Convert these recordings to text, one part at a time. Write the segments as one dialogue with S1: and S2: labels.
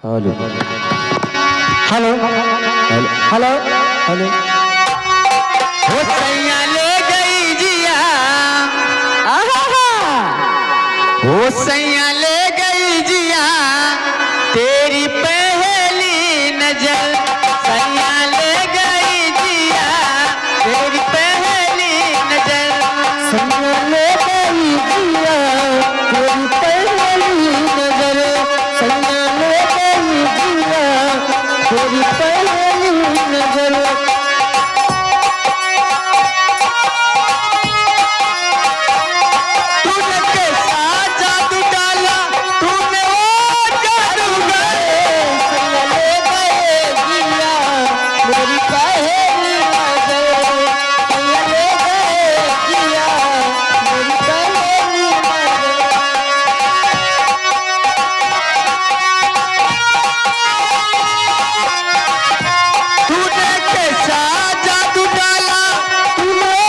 S1: Hello
S2: hello
S1: hello
S2: hello
S1: hello.
S2: हो सैया ले गई जिया हो सैया ले गई जिया तेरी पहली नजर सैया ले गई जिया तेरी पहली नजर सैया ले गई जिया तेरी पहली नजर सैया ले गई जिया तेरी पहली नजर तूने कैसा जादू डाला तूने वो जादू सैया ले गए जिया मेरी पहली नजर सैया ले गए जिया मेरी पहली नजर तूने कैसा जादू डाला तूने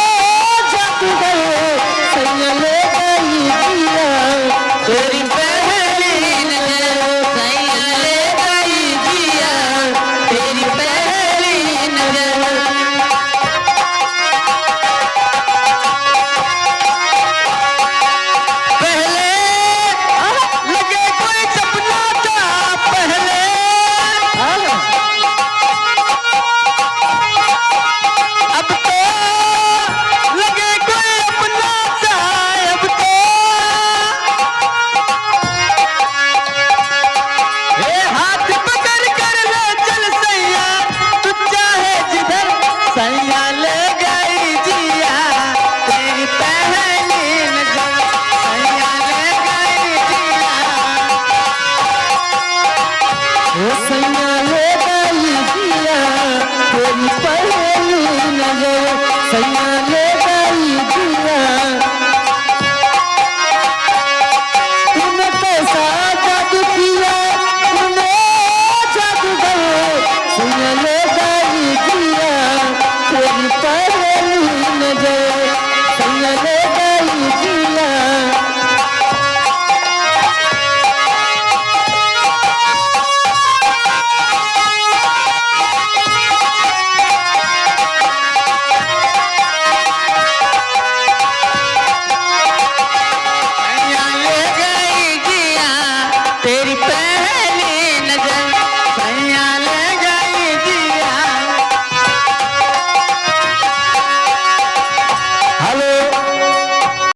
S2: जादू गए सैया ले गई जिया तेरी पहली नजर सैया ले गई जिया तेरी पहली नजर पहले लगे कोई सपना था पहले अब तो लगे कोई अपना सा अब तो हे हाथ पकड़ कर ले चल सैया तू चाहे जिधर सैया ले गई जिया तेरी पहली नजर सैया ले गई जिया ओ सैया ले गई जिया तेरी पहली नजर सैया ले गई जिया